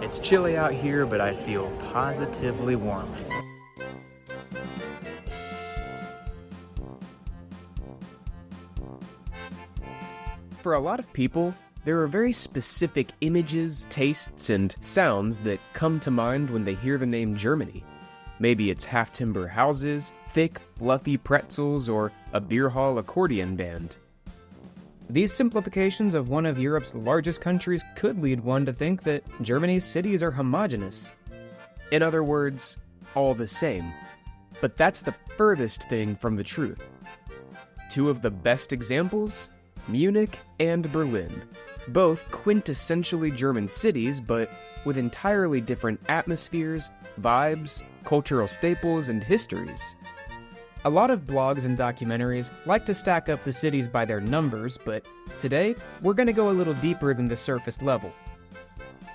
It's chilly out here, but I feel positively warm. For a lot of people, there are very specific images, tastes, and sounds that come to mind when they hear the name Germany. Maybe it's half-timber houses, thick, fluffy pretzels, or a beer hall accordion band. These simplifications of one of Europe's largest countries could lead one to think that Germany's cities are homogeneous. In other words, all the same. But that's the furthest thing from the truth. Two of the best examples? Munich and Berlin. Both quintessentially German cities, but with entirely different atmospheres, vibes, cultural staples, and histories. A lot of blogs and documentaries like to stack up the cities by their numbers, but today, we're going to go a little deeper than the surface level.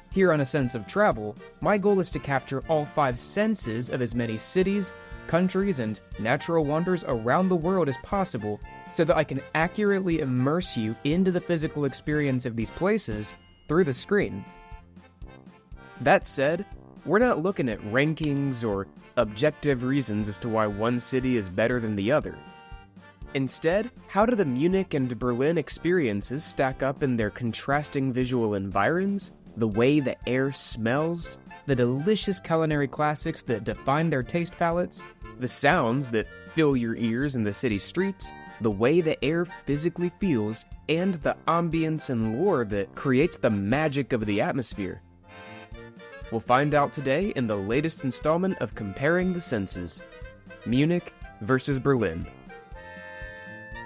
Here on A Sense of Travel, my goal is to capture all 5 senses of as many cities, countries, and natural wonders around the world as possible, so that I can accurately immerse you into the physical experience of these places through the screen. That said, we're not looking at rankings or objective reasons as to why one city is better than the other. Instead, how do the Munich and Berlin experiences stack up in their contrasting visual environs, the way the air smells, the delicious culinary classics that define their taste palettes, the sounds that fill your ears in the city streets, the way the air physically feels, and the ambience and lore that creates the magic of the atmosphere? We'll find out today in the latest installment of Comparing the Senses, Munich versus Berlin.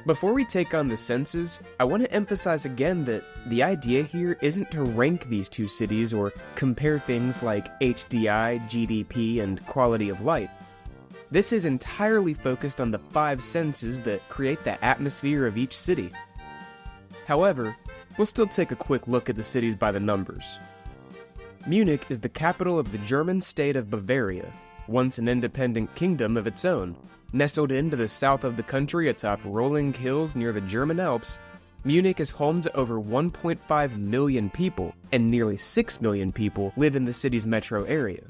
Before we take on the senses, I want to emphasize again that the idea here isn't to rank these two cities or compare things like HDI, GDP, and quality of life. This is entirely focused on the 5 senses that create the atmosphere of each city. However, we'll still take a quick look at the cities by the numbers. Munich is the capital of the German state of Bavaria, once an independent kingdom of its own. Nestled into the south of the country atop rolling hills near the German Alps, Munich is home to over 1.5 million people, and nearly 6 million people live in the city's metro area.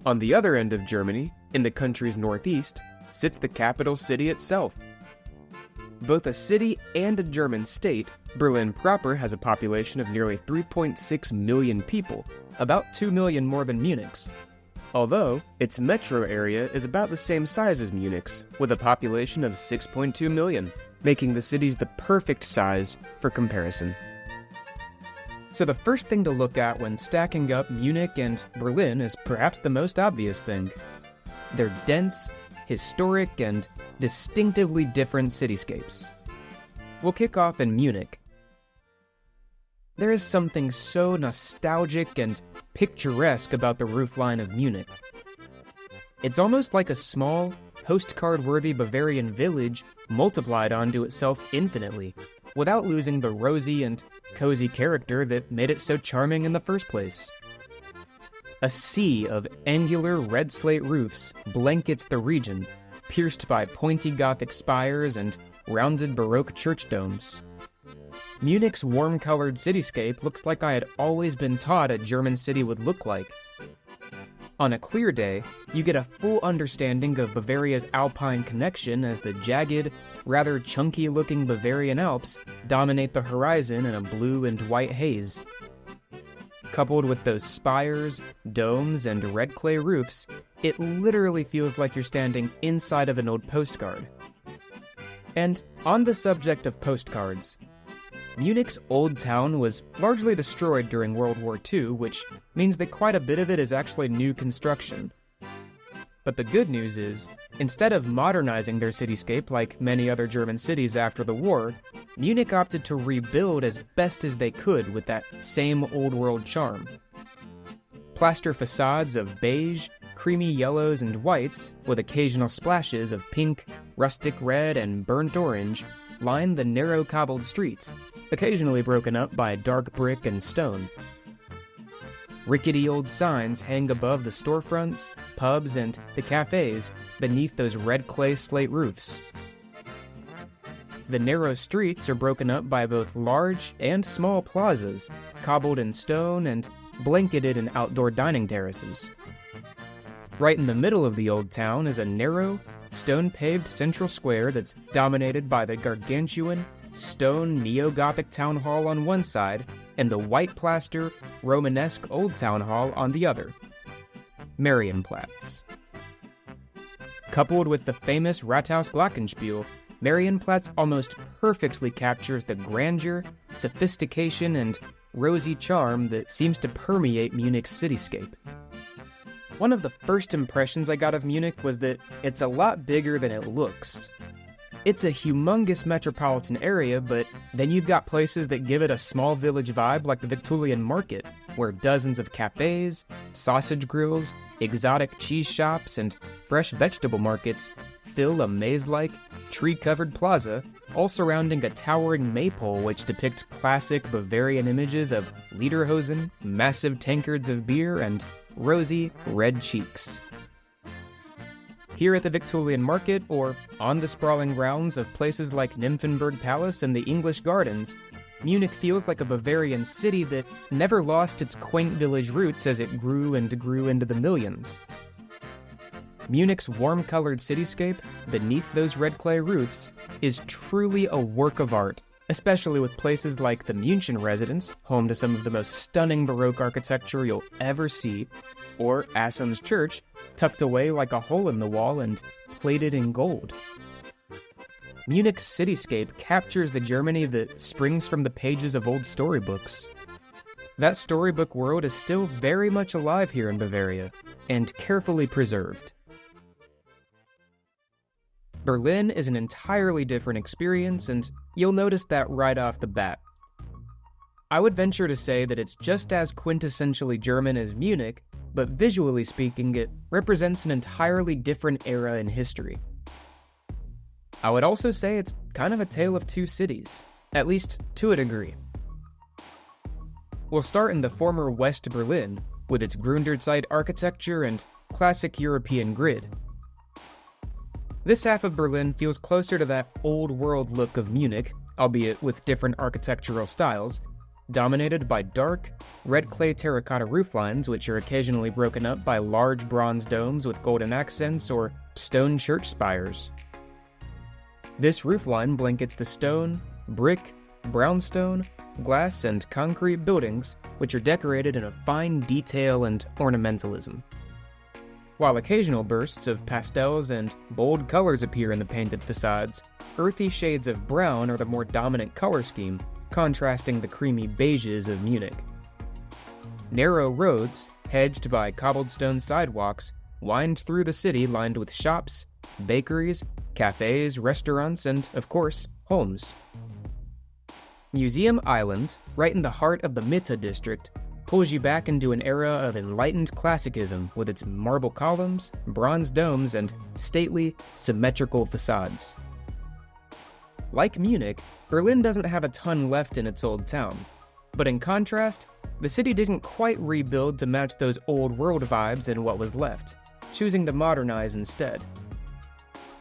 On the other end of Germany, in the country's northeast, sits the capital city itself. Both a city and a German state, Berlin proper has a population of nearly 3.6 million people, about 2 million more than Munich's. Although, its metro area is about the same size as Munich's, with a population of 6.2 million, making the cities the perfect size for comparison. So the first thing to look at when stacking up Munich and Berlin is perhaps the most obvious thing. They're dense, historic, and distinctively different cityscapes. We'll kick off in Munich. There is something so nostalgic and picturesque about the roofline of Munich. It's almost like a small, postcard-worthy Bavarian village multiplied onto itself infinitely, without losing the rosy and cozy character that made it so charming in the first place. A sea of angular red slate roofs blankets the region, pierced by pointy Gothic spires and rounded Baroque church domes. Munich's warm-colored cityscape looks like I had always been taught a German city would look like. On a clear day, you get a full understanding of Bavaria's alpine connection as the jagged, rather chunky-looking Bavarian Alps dominate the horizon in a blue and white haze. Coupled with those spires, domes, and red clay roofs, it literally feels like you're standing inside of an old postcard. And on the subject of postcards, Munich's old town was largely destroyed during World War II, which means that quite a bit of it is actually new construction. But the good news is, instead of modernizing their cityscape like many other German cities after the war, Munich opted to rebuild as best as they could with that same old-world charm. Plaster facades of beige, creamy yellows and whites, with occasional splashes of pink, rustic red, and burnt orange, line the narrow cobbled streets, occasionally broken up by dark brick and stone. Rickety old signs hang above the storefronts, pubs, and the cafes beneath those red clay slate roofs. The narrow streets are broken up by both large and small plazas, cobbled in stone and blanketed in outdoor dining terraces. Right in the middle of the old town is a narrow, stone-paved central square that's dominated by the gargantuan, stone neo-Gothic town hall on one side and the white-plaster, Romanesque old town hall on the other. Marienplatz. Coupled with the famous Rathaus Glockenspiel, Marienplatz almost perfectly captures the grandeur, sophistication, and rosy charm that seems to permeate Munich's cityscape. One of the first impressions I got of Munich was that it's a lot bigger than it looks. It's a humongous metropolitan area, but then you've got places that give it a small village vibe like the Victualian Market, where dozens of cafes, sausage grills, exotic cheese shops, and fresh vegetable markets fill a maze-like, tree-covered plaza, all surrounding a towering maypole which depicts classic Bavarian images of lederhosen, massive tankards of beer, and rosy, red cheeks. Here at the Victualian Market, or on the sprawling grounds of places like Nymphenburg Palace and the English Gardens, Munich feels like a Bavarian city that never lost its quaint village roots as it grew and grew into the millions. Munich's warm-colored cityscape, beneath those red clay roofs, is truly a work of art, especially with places like the München residence, home to some of the most stunning Baroque architecture you'll ever see, or Assum's Church, tucked away like a hole in the wall and plated in gold. Munich's cityscape captures the Germany that springs from the pages of old storybooks. That storybook world is still very much alive here in Bavaria, and carefully preserved. Berlin is an entirely different experience, and you'll notice that right off the bat. I would venture to say that it's just as quintessentially German as Munich, but visually speaking, it represents an entirely different era in history. I would also say it's kind of a tale of two cities, at least to a degree. We'll start in the former West Berlin, with its Gründerzeit architecture and classic European grid. This half of Berlin feels closer to that old-world look of Munich, albeit with different architectural styles, dominated by dark, red clay terracotta rooflines which are occasionally broken up by large bronze domes with golden accents or stone church spires. This roofline blankets the stone, brick, brownstone, glass, and concrete buildings which are decorated in a fine detail and ornamentalism. While occasional bursts of pastels and bold colors appear in the painted facades, earthy shades of brown are the more dominant color scheme, contrasting the creamy beiges of Munich. Narrow roads, hedged by cobblestone sidewalks, wind through the city lined with shops, bakeries, cafes, restaurants, and, of course, homes. Museum Island, right in the heart of the Mitte district, pulls you back into an era of enlightened classicism with its marble columns, bronze domes, and stately, symmetrical facades. Like Munich, Berlin doesn't have a ton left in its old town, but in contrast, the city didn't quite rebuild to match those old-world vibes in what was left, choosing to modernize instead.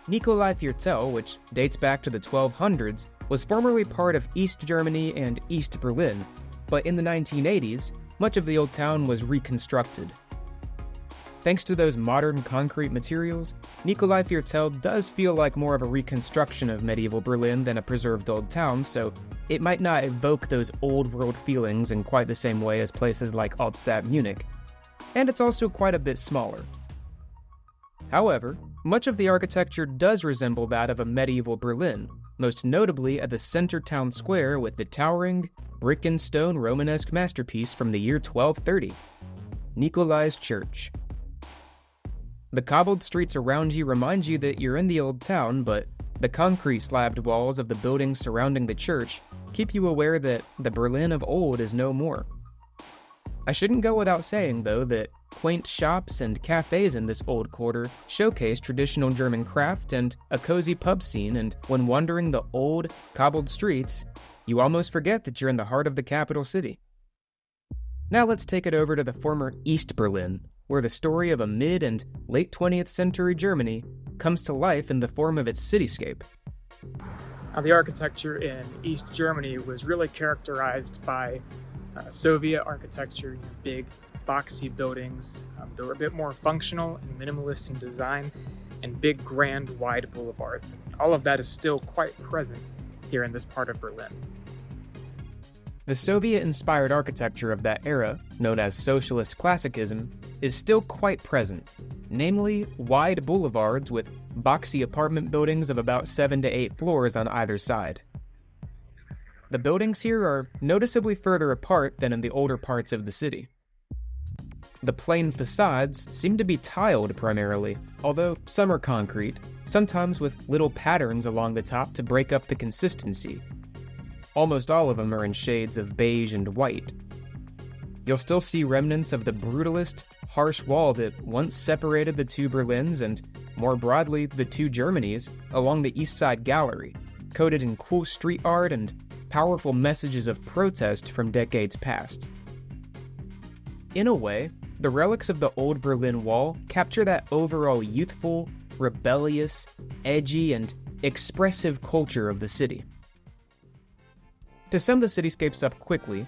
Nikolai Viertel, which dates back to the 1200s, was formerly part of East Germany and East Berlin, but in the 1980s, much of the old town was reconstructed. Thanks to those modern concrete materials, Nikolai Viertel does feel like more of a reconstruction of medieval Berlin than a preserved old town, so it might not evoke those old-world feelings in quite the same way as places like Altstadt Munich. And it's also quite a bit smaller. However, much of the architecture does resemble that of a medieval Berlin, most notably at the center town square with the towering, brick and stone Romanesque masterpiece from the year 1230, Nikolai's Church. The cobbled streets around you remind you that you're in the old town, but the concrete slabbed walls of the buildings surrounding the church keep you aware that the Berlin of old is no more. I shouldn't go without saying, though, that quaint shops and cafes in this old quarter showcase traditional German craft and a cozy pub scene, and when wandering the old, cobbled streets, you almost forget that you're in the heart of the capital city. Now let's take it over to the former East Berlin, where the story of a mid- and late 20th century Germany comes to life in the form of its cityscape. The architecture in East Germany was really characterized by Soviet architecture, big boxy buildings. They were a bit more functional and minimalist in design, and big, grand, wide boulevards. All of that is still quite present here in this part of Berlin. The Soviet-inspired architecture of that era, known as Socialist Classicism, is still quite present, namely wide boulevards with boxy apartment buildings of about 7 to 8 floors on either side. The buildings here are noticeably further apart than in the older parts of the city. The plain facades seem to be tiled primarily, although some are concrete, sometimes with little patterns along the top to break up the consistency. Almost all of them are in shades of beige and white. You'll still see remnants of the brutalist, harsh wall that once separated the two Berlins and, more broadly, the two Germanys along the East Side Gallery, coated in cool street art and powerful messages of protest from decades past. In a way, the relics of the old Berlin Wall capture that overall youthful, rebellious, edgy, and expressive culture of the city. To sum the cityscapes up quickly,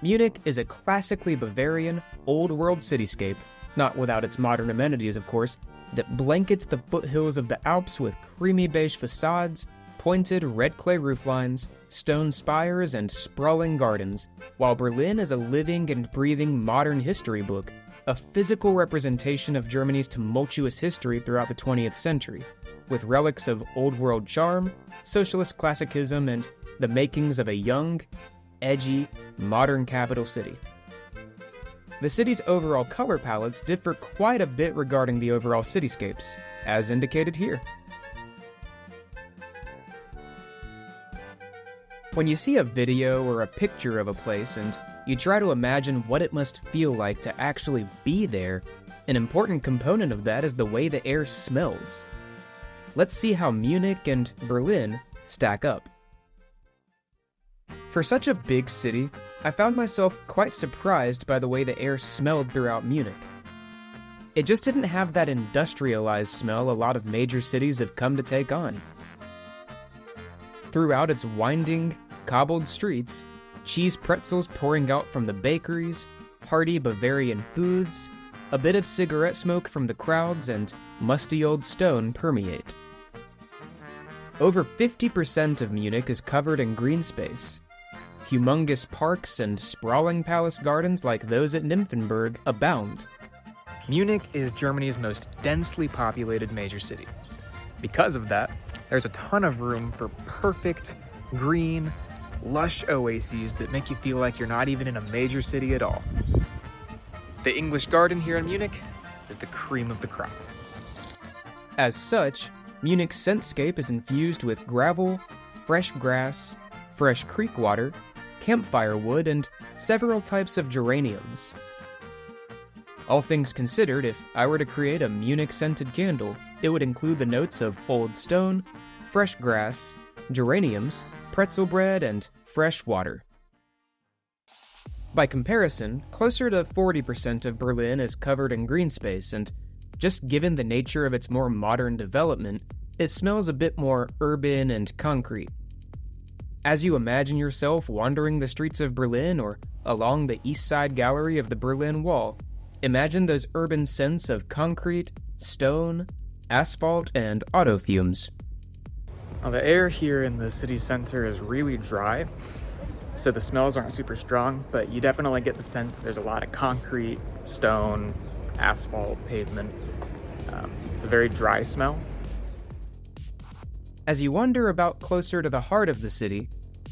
Munich is a classically Bavarian, old-world cityscape, not without its modern amenities of course, that blankets the foothills of the Alps with creamy beige facades, pointed red clay rooflines, stone spires, and sprawling gardens, while Berlin is a living and breathing modern history book, a physical representation of Germany's tumultuous history throughout the 20th century, with relics of old-world charm, socialist classicism, and the makings of a young, edgy, modern capital city. The city's overall color palettes differ quite a bit regarding the overall cityscapes, as indicated here. When you see a video or a picture of a place and you try to imagine what it must feel like to actually be there, an important component of that is the way the air smells. Let's see how Munich and Berlin stack up. For such a big city, I found myself quite surprised by the way the air smelled throughout Munich. It just didn't have that industrialized smell a lot of major cities have come to take on. Throughout its winding, cobbled streets, cheese pretzels pouring out from the bakeries, hearty Bavarian foods, a bit of cigarette smoke from the crowds, and musty old stone permeate. Over 50% of Munich is covered in green space. Humongous parks and sprawling palace gardens like those at Nymphenburg abound. Munich is Germany's most densely populated major city. Because of that, there's a ton of room for perfect, green, lush oases that make you feel like you're not even in a major city at all. The English Garden here in Munich is the cream of the crop. As such, Munich's scentscape is infused with gravel, fresh grass, fresh creek water, campfire wood, and several types of geraniums. All things considered, if I were to create a Munich-scented candle, it would include the notes of old stone, fresh grass, geraniums, pretzel bread, and fresh water. By comparison, closer to 40% of Berlin is covered in green space, and just given the nature of its more modern development, it smells a bit more urban and concrete. As you imagine yourself wandering the streets of Berlin or along the East Side Gallery of the Berlin Wall, imagine those urban scents of concrete, stone, asphalt, and auto fumes. Now, the air here in the city center is really dry, so the smells aren't super strong, but you definitely get the sense that there's a lot of concrete, stone, asphalt, pavement. It's a very dry smell. As you wander about closer to the heart of the city,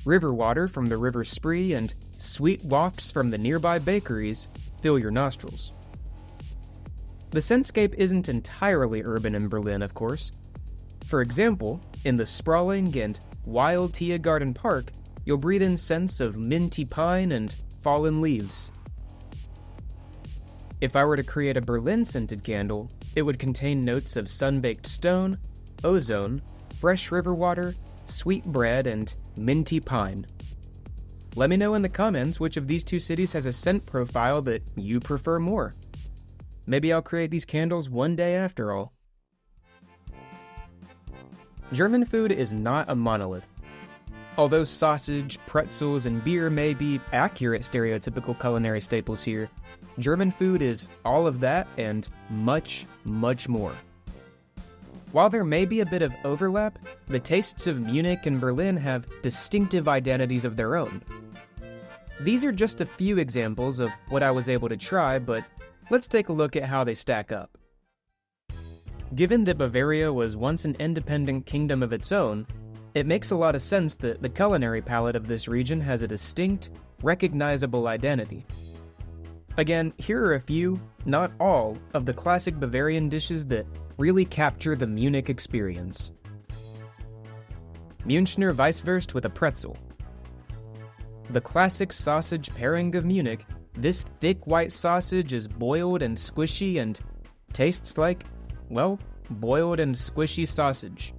river water from the River Spree and sweet wafts from the nearby bakeries fill your nostrils. The scentscape isn't entirely urban in Berlin, of course. For example, in the sprawling and wild Tiergarten Park, you'll breathe in scents of minty pine and fallen leaves. If I were to create a Berlin-scented candle, it would contain notes of sun-baked stone, ozone, fresh river water, sweet bread, and minty pine. Let me know in the comments which of these two cities has a scent profile that you prefer more. Maybe I'll create these candles one day after all. German food is not a monolith. Although sausage, pretzels, and beer may be accurate stereotypical culinary staples here, German food is all of that and much, much more. While there may be a bit of overlap, the tastes of Munich and Berlin have distinctive identities of their own. These are just a few examples of what I was able to try, but let's take a look at how they stack up. Given that Bavaria was once an independent kingdom of its own, it makes a lot of sense that the culinary palette of this region has a distinct, recognizable identity. Again, here are a few, not all, of the classic Bavarian dishes that really capture the Munich experience. Münchner Weisswurst with a pretzel. The classic sausage pairing of Munich, this thick white sausage is boiled and squishy and tastes like, well, boiled and squishy sausage.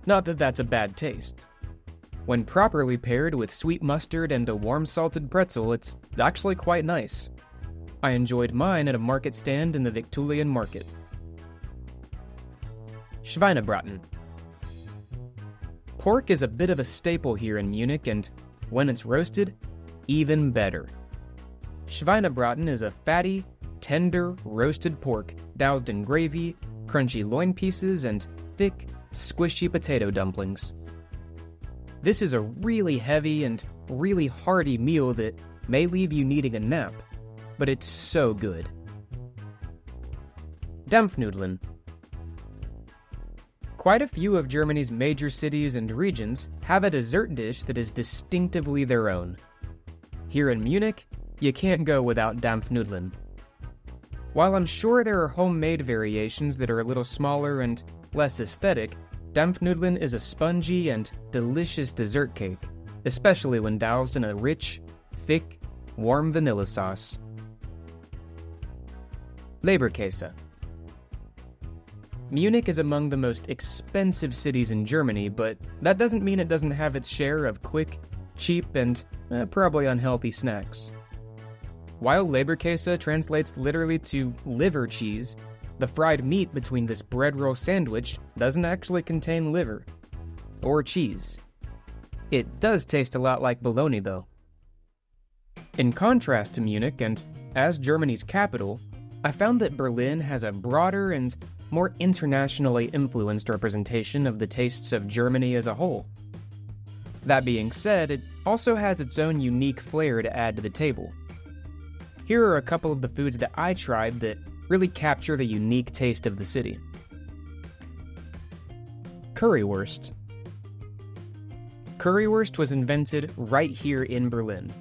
Not that that's a bad taste. When properly paired with sweet mustard and a warm salted pretzel, it's actually quite nice. I enjoyed mine at a market stand in the Victualian Market. Schweinebraten. Pork is a bit of a staple here in Munich, and when it's roasted, even better. Schweinebraten is a fatty, tender, roasted pork doused in gravy, crunchy loin pieces, and thick, squishy potato dumplings. This is a really heavy and really hearty meal that may leave you needing a nap, but it's so good. Dampfnudeln. Quite a few of Germany's major cities and regions have a dessert dish that is distinctively their own. Here in Munich, you can't go without Dampfnudeln. While I'm sure there are homemade variations that are a little smaller and less aesthetic, Dampfnudeln is a spongy and delicious dessert cake, especially when doused in a rich, thick, warm vanilla sauce. Leberkäse. Munich is among the most expensive cities in Germany, but that doesn't mean it doesn't have its share of quick, cheap, and probably unhealthy snacks. While Leberkäse translates literally to liver cheese, the fried meat between this bread roll sandwich doesn't actually contain liver or cheese. It does taste a lot like bologna, though. In contrast to Munich, and as Germany's capital, I found that Berlin has a broader and more internationally influenced representation of the tastes of Germany as a whole. That being said, it also has its own unique flair to add to the table. Here are a couple of the foods that I tried that really capture the unique taste of the city. Currywurst. Currywurst was invented right here in Berlin.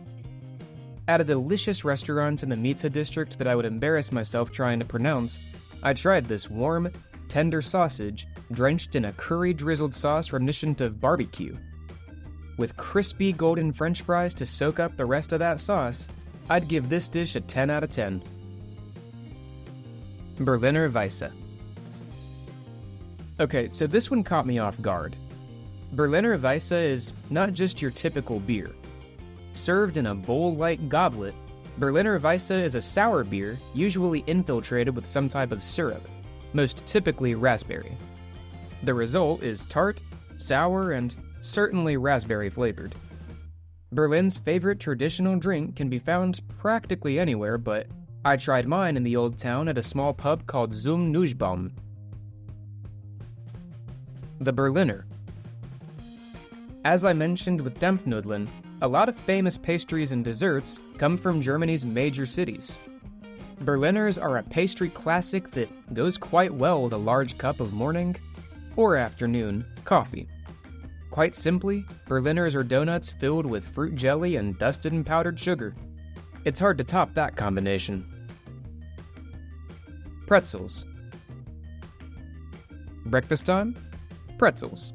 At a delicious restaurant in the Mitte district that I would embarrass myself trying to pronounce, I tried this warm, tender sausage drenched in a curry-drizzled sauce reminiscent of barbecue. With crispy golden French fries to soak up the rest of that sauce, I'd give this dish a 10 out of 10. Berliner Weisse. Okay, so this one caught me off guard. Berliner Weisse is not just your typical beer. Served in a bowl-like goblet, Berliner Weisse is a sour beer usually infiltrated with some type of syrup, most typically raspberry. The result is tart, sour, and certainly raspberry flavored. Berlin's favorite traditional drink can be found practically anywhere, but I tried mine in the old town at a small pub called Zum Nussbaum. The Berliner. As I mentioned with Dampfnudeln, a lot of famous pastries and desserts come from Germany's major cities. Berliners are a pastry classic that goes quite well with a large cup of morning or afternoon coffee. Quite simply, Berliners are donuts filled with fruit jelly and dusted and powdered sugar. It's hard to top that combination. Pretzels. Breakfast time? Pretzels.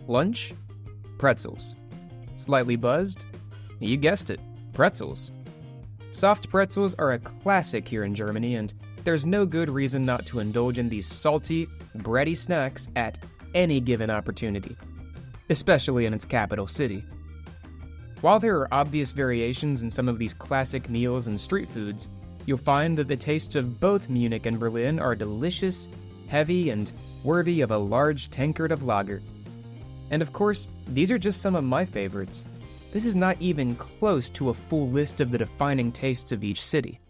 Lunch? Pretzels. Slightly buzzed? You guessed it, pretzels. Soft pretzels are a classic here in Germany, and there's no good reason not to indulge in these salty, bready snacks at any given opportunity, especially in its capital city. While there are obvious variations in some of these classic meals and street foods, you'll find that the tastes of both Munich and Berlin are delicious, heavy, and worthy of a large tankard of lager. And of course, these are just some of my favorites. This is not even close to a full list of the defining tastes of each city.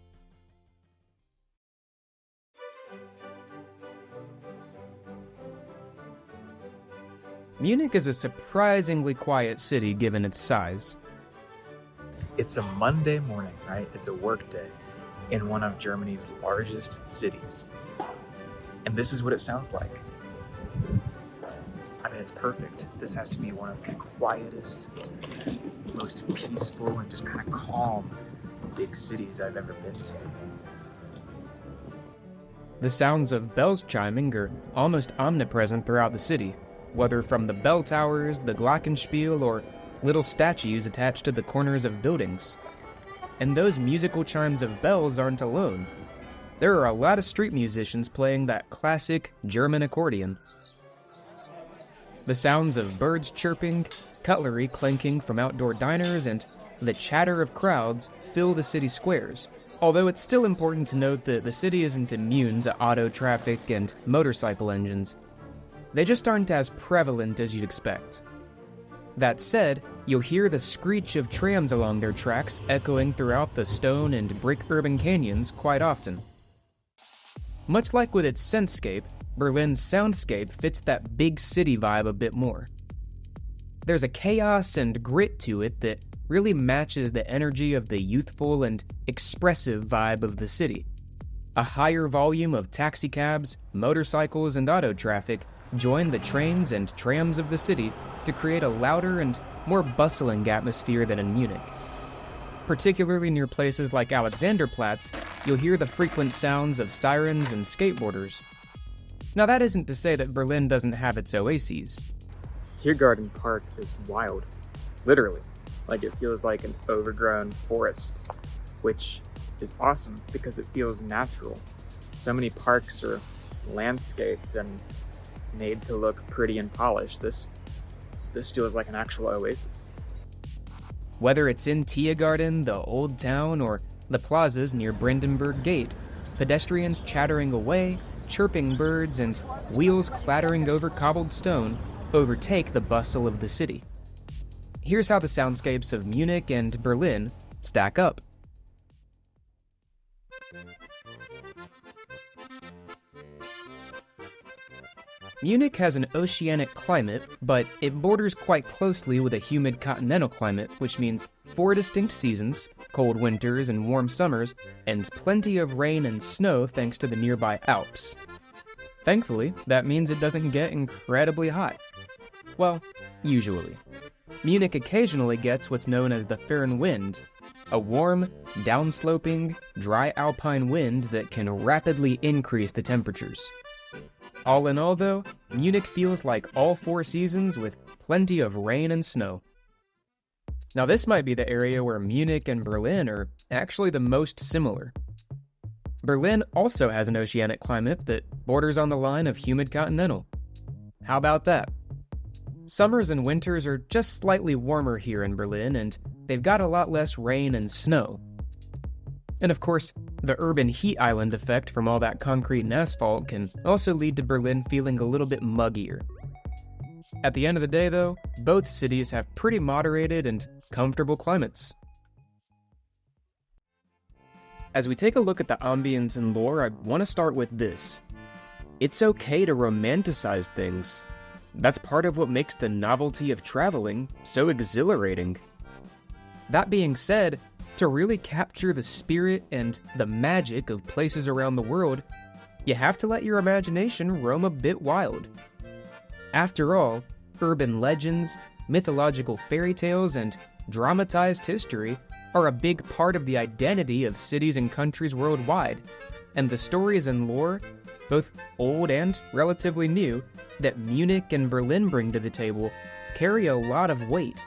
Munich is a surprisingly quiet city given its size. It's a Monday morning, right? It's a work day in one of Germany's largest cities. And this is what it sounds like. I mean, it's perfect. This has to be one of the quietest, most peaceful, and just kind of calm big cities I've ever been to. The sounds of bells chiming are almost omnipresent throughout the city, whether from the bell towers, the glockenspiel, or little statues attached to the corners of buildings. And those musical chimes of bells aren't alone. There are a lot of street musicians playing that classic German accordion. The sounds of birds chirping, cutlery clanking from outdoor diners, and the chatter of crowds fill the city squares. Although it's still important to note that the city isn't immune to auto traffic and motorcycle engines. They just aren't as prevalent as you'd expect. That said, you'll hear the screech of trams along their tracks echoing throughout the stone and brick urban canyons quite often. Much like with its scentscape, Berlin's soundscape fits that big city vibe a bit more. There's a chaos and grit to it that really matches the energy of the youthful and expressive vibe of the city. A higher volume of taxicabs, motorcycles, and auto traffic join the trains and trams of the city to create a louder and more bustling atmosphere than in Munich. Particularly near places like Alexanderplatz, you'll hear the frequent sounds of sirens and skateboarders. Now that isn't to say that Berlin doesn't have its oases. Tiergarten Park is wild, literally. Like, it feels like an overgrown forest, which is awesome because it feels natural. So many parks are landscaped and made to look pretty and polished. This feels like an actual oasis. Whether it's in Tiergarten, the Old Town, or the plazas near Brandenburg Gate, pedestrians chattering away, chirping birds, and wheels clattering over cobbled stone overtake the bustle of the city. Here's how the soundscapes of Munich and Berlin stack up. Munich has an oceanic climate, but it borders quite closely with a humid continental climate, which means 4 distinct seasons, cold winters and warm summers, and plenty of rain and snow thanks to the nearby Alps. Thankfully, that means it doesn't get incredibly hot. Well, usually. Munich occasionally gets what's known as the Föhrenwind, a warm, downsloping, dry alpine wind that can rapidly increase the temperatures. All in all, though, Munich feels like all 4 seasons with plenty of rain and snow. Now this might be the area where Munich and Berlin are actually the most similar. Berlin also has an oceanic climate that borders on the line of humid continental. How about that? Summers and winters are just slightly warmer here in Berlin, and they've got a lot less rain and snow. And of course, the urban heat island effect from all that concrete and asphalt can also lead to Berlin feeling a little bit muggier. At the end of the day, though, both cities have pretty moderated and comfortable climates. As we take a look at the ambience and lore, I want to start with this. It's okay to romanticize things. That's part of what makes the novelty of traveling so exhilarating. That being said, to really capture the spirit and the magic of places around the world, you have to let your imagination roam a bit wild. After all, urban legends, mythological fairy tales, and dramatized history are a big part of the identity of cities and countries worldwide, and the stories and lore, both old and relatively new, that Munich and Berlin bring to the table carry a lot of weight.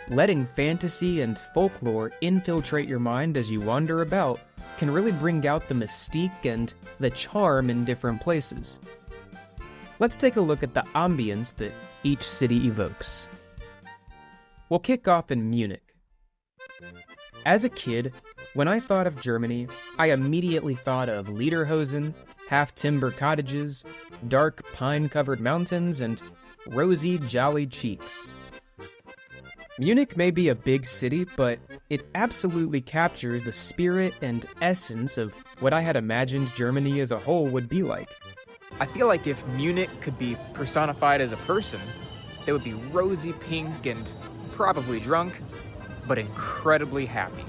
Letting fantasy and folklore infiltrate your mind as you wander about can really bring out the mystique and the charm in different places. Let's take a look at the ambience that each city evokes. We'll kick off in Munich. As a kid, when I thought of Germany, I immediately thought of lederhosen, half-timber cottages, dark pine-covered mountains, and rosy, jolly cheeks. Munich may be a big city, but it absolutely captures the spirit and essence of what I had imagined Germany as a whole would be like. I feel like if Munich could be personified as a person, they would be rosy pink and probably drunk, but incredibly happy.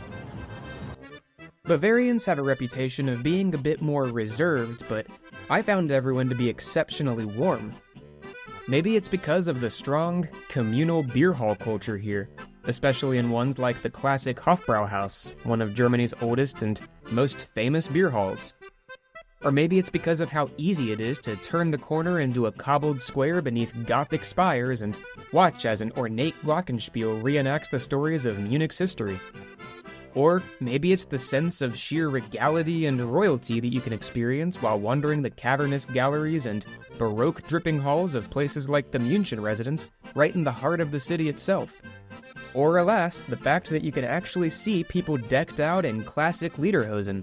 Bavarians have a reputation of being a bit more reserved, but I found everyone to be exceptionally warm. Maybe it's because of the strong, communal beer hall culture here, especially in ones like the classic Hofbrauhaus, one of Germany's oldest and most famous beer halls. Or maybe it's because of how easy it is to turn the corner into a cobbled square beneath Gothic spires and watch as an ornate glockenspiel reenacts the stories of Munich's history. Or maybe it's the sense of sheer regality and royalty that you can experience while wandering the cavernous galleries and Baroque dripping halls of places like the München residence, right in the heart of the city itself. Or alas, the fact that you can actually see people decked out in classic lederhosen.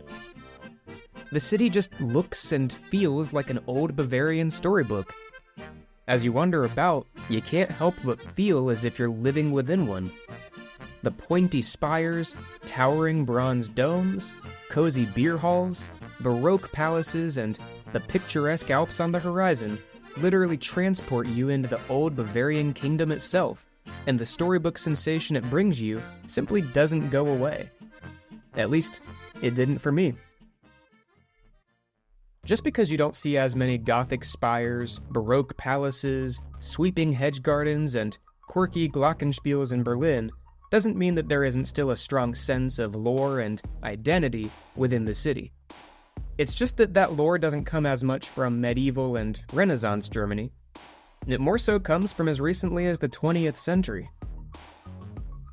The city just looks and feels like an old Bavarian storybook. As you wander about, you can't help but feel as if you're living within one. The pointy spires, towering bronze domes, cozy beer halls, Baroque palaces, and the picturesque Alps on the horizon literally transport you into the old Bavarian kingdom itself, and the storybook sensation it brings you simply doesn't go away. At least, it didn't for me. Just because you don't see as many Gothic spires, Baroque palaces, sweeping hedge gardens, and quirky glockenspiels in Berlin doesn't mean that there isn't still a strong sense of lore and identity within the city. It's just that that lore doesn't come as much from medieval and Renaissance Germany. It more so comes from as recently as the 20th century.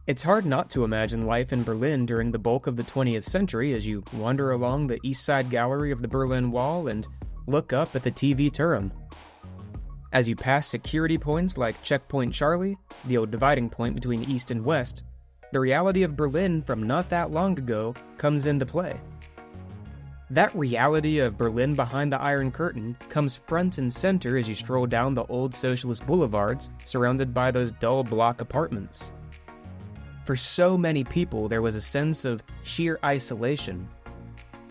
It's hard not to imagine life in Berlin during the bulk of the 20th century as you wander along the East Side Gallery of the Berlin Wall and look up at the TV Turm. As you pass security points like Checkpoint Charlie, the old dividing point between East and West, the reality of Berlin from not that long ago comes into play. That reality of Berlin behind the Iron Curtain comes front and center as you stroll down the old socialist boulevards surrounded by those dull block apartments. For so many people, there was a sense of sheer isolation.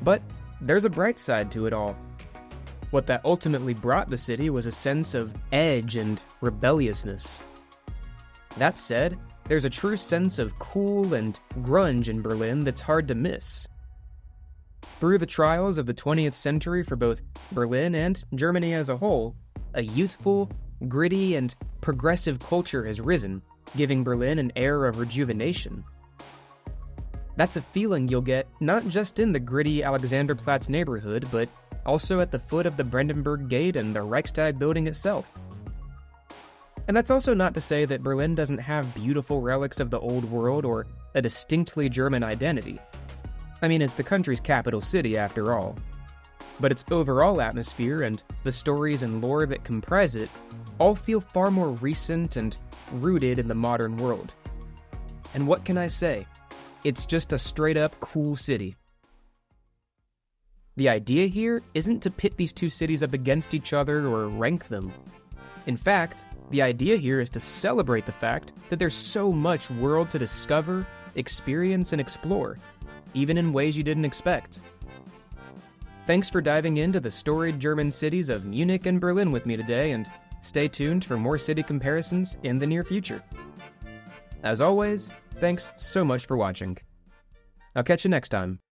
But there's a bright side to it all. What that ultimately brought the city was a sense of edge and rebelliousness. That said, there's a true sense of cool and grunge in Berlin that's hard to miss. Through the trials of the 20th century for both Berlin and Germany as a whole, a youthful, gritty, and progressive culture has risen, giving Berlin an air of rejuvenation. That's a feeling you'll get not just in the gritty Alexanderplatz neighborhood, but also at the foot of the Brandenburg Gate and the Reichstag building itself. And that's also not to say that Berlin doesn't have beautiful relics of the old world or a distinctly German identity. I mean, it's the country's capital city after all. But its overall atmosphere and the stories and lore that comprise it all feel far more recent and rooted in the modern world. And what can I say? It's just a straight-up cool city. The idea here isn't to pit these two cities up against each other or rank them. In fact, the idea here is to celebrate the fact that there's so much world to discover, experience, and explore, even in ways you didn't expect. Thanks for diving into the storied German cities of Munich and Berlin with me today, and stay tuned for more city comparisons in the near future. As always, thanks so much for watching. I'll catch you next time.